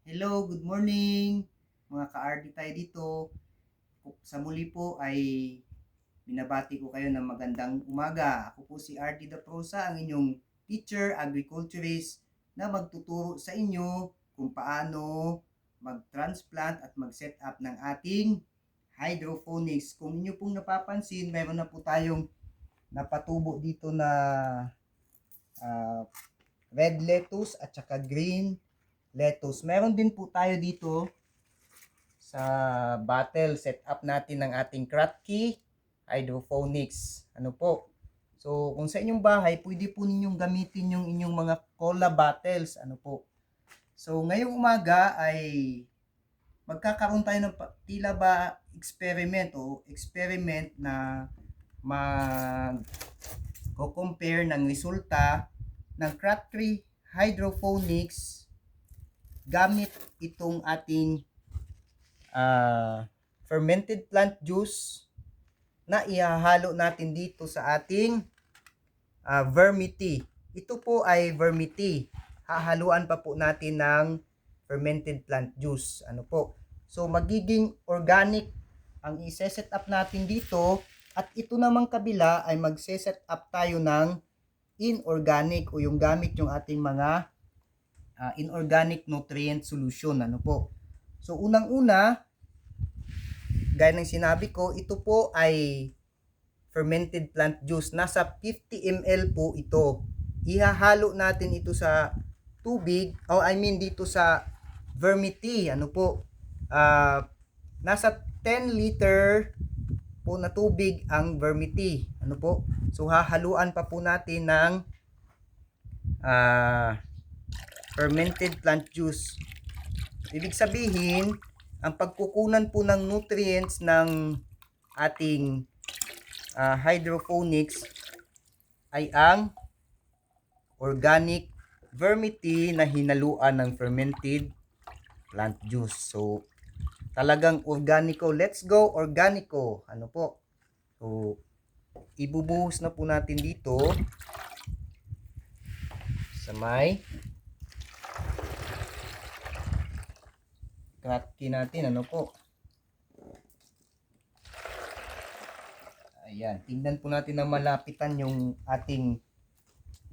Hello, good morning mga ka-RD tayo dito. Sa muli po ay binabati ko kayo ng magandang umaga. Ako po si RD Da Prosa, ang inyong teacher, agriculturist na magtuturo sa inyo kung paano mag-transplant at mag-set up ng ating hydroponics. Kung inyo pong napapansin, mayroon na po tayong napatubo dito na ah, red lettuce at saka green lettuce. Meron din po tayo dito sa bottle setup natin ng ating Kratky hydroponics. Ano po? So, kung sa inyong bahay, pwede po ninyong gamitin yung inyong mga cola bottles. Ano po? So, ngayong umaga ay magkakaroon tayo ng tila ba experiment na mag-compare ng resulta ng Kratky hydroponics gamit itong ating fermented plant juice na ihahalo natin dito sa ating vermity. Ito po ay vermity. Hahaluan pa po natin ng fermented plant juice. Ano po? So magiging organic ang i-set up natin dito at ito namang kabila ay magse-set up tayo ng inorganic o yung gamit yung ating mga inorganic nutrient solution. Ano po? So unang-una, gaya ng sinabi ko, ito po ay fermented plant juice. Nasa 50 ml po ito. Ihahalo natin ito sa tubig, dito sa vermity. Ano po? Nasa 10 liter po na tubig ang vermity. Ano po? So hahaluan pa po natin ng fermented plant juice. Ibig sabihin, ang pagkukunan po ng nutrients ng ating hydroponics ay ang organic vermity na hinaluan ng fermented plant juice. So, talagang organico. Let's go organico. Ano po? So, ibubuhos na po natin dito sa may Kratky natin. Ano po? Ayan, tingnan po natin na malapitan yung ating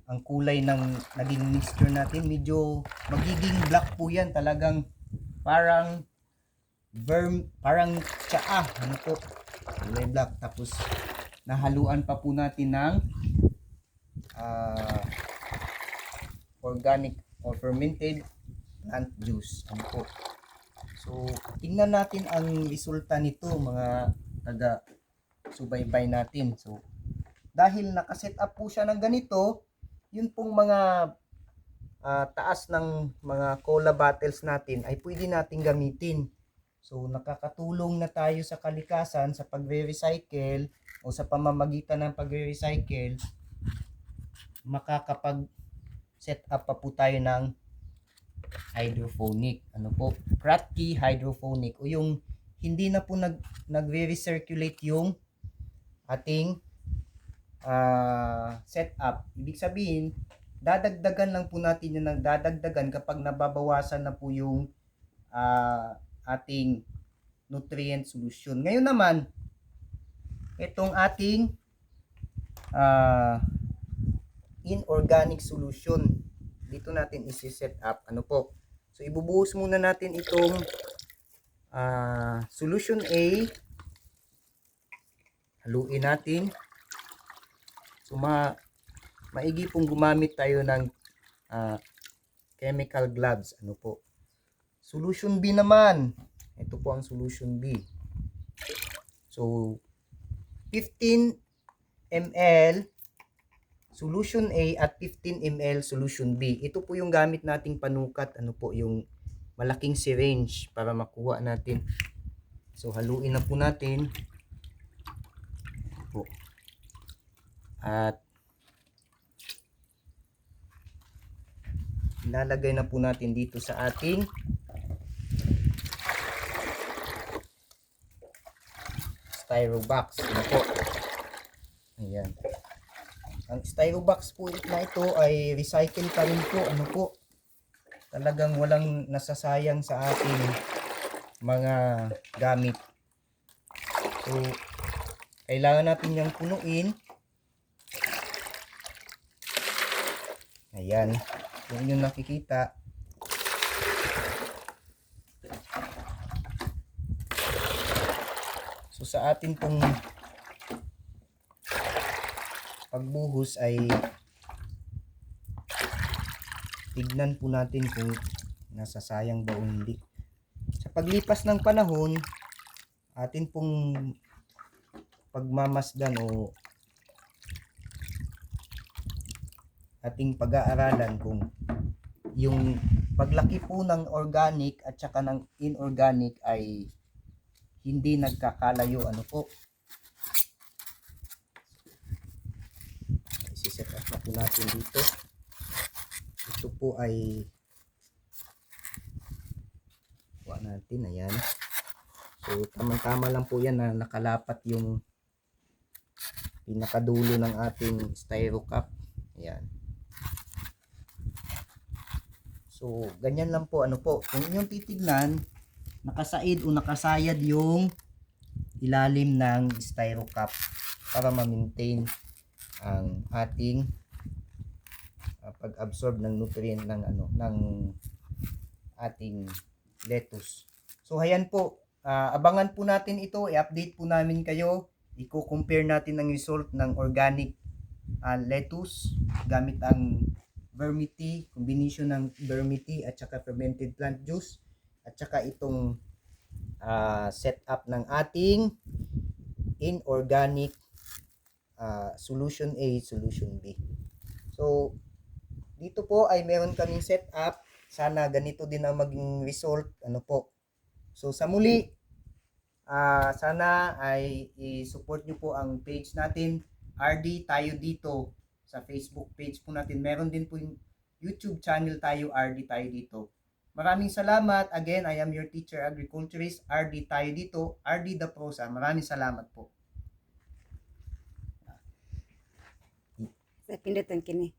ang kulay ng naging mixture natin. Medyo magiging black po yan. Talagang parang parang tsaa. Ano po? Kulay black. Tapos nahaluan pa po natin ng organic or fermented plant juice. Ano po? So, tingnan natin ang resulta nito mga taga subaybay natin. So, dahil nakaset up po siya ng ganito, yun pong mga taas ng mga cola bottles natin ay pwede nating gamitin. So, nakakatulong na tayo sa kalikasan sa pagre-recycle o sa pamamagitan ng pagre-recycle, makakapag set up pa po tayo ng hydroponic. Ano po? Kratky hydroponic o yung hindi na po nagre-recirculate yung ating setup. Ibig sabihin, dadagdagan lang po natin yung nagdadagdagan kapag nababawasan na po yung ating nutrient solution. Ngayon naman, itong ating inorganic solution, dito natin isi-set up. Ano po? So, ibubuhos muna natin itong solution A. Haluin natin. So, maigi pong gumamit tayo ng chemical gloves. Ano po? Solution B naman. Ito po ang solution B. So, 15 ml solution A at 15 ml solution B. Ito po yung gamit nating panukat. Ano po? Yung malaking syringe para makuha natin. So, haluin na po natin. Po. At ilalagay na po natin dito sa ating styro box. Ano po? Ayan. Ang styro box po na ito ay recycle pa rin po. Ano po? talagang walang nasasayang sa ating mga gamit. So, kailangan natin yung punuin. Ayan, kung inyong nakikita. So, sa atin pong pagbuhos ay tignan po natin kung nasasayang ba o hindi. Sa paglipas ng panahon, atin pong pagmamasdan o ating pag-aaralan kung yung paglaki po ng organic at saka ng inorganic ay hindi nagkakalayo. Ano po? Isiset up na po natin dito. Ito po ay kuha natin. Ayan. So, tamang-tama lang po yan na nakalapat yung pinakadulo ng ating styro cup. Ayan. So, ganyan lang po. Ano po? Kung inyong titignan, nakasaid o nakasayad yung ilalim ng styro cup para ma-maintain ang ating pag-absorb ng nutrient ng ng ating lettuce. So ayan po, abangan po natin ito, i-update po namin kayo, i-compare natin ang result ng organic lettuce gamit ang vermity, combination ng vermity at saka fermented plant juice at saka itong setup ng ating inorganic solution A, solution B. So dito po ay meron kaming setup. Sana ganito din ang maging result. Ano po? So sa muli, sana ay i-support nyo po ang page natin, RD Tayo Dito. Sa Facebook page po natin. Meron din po yung YouTube channel tayo, RD Tayo Dito. Maraming salamat. Again, I am your teacher agriculturist, RD Tayo Dito, RD The Prosa. Maraming salamat po. Sa pindutan kini.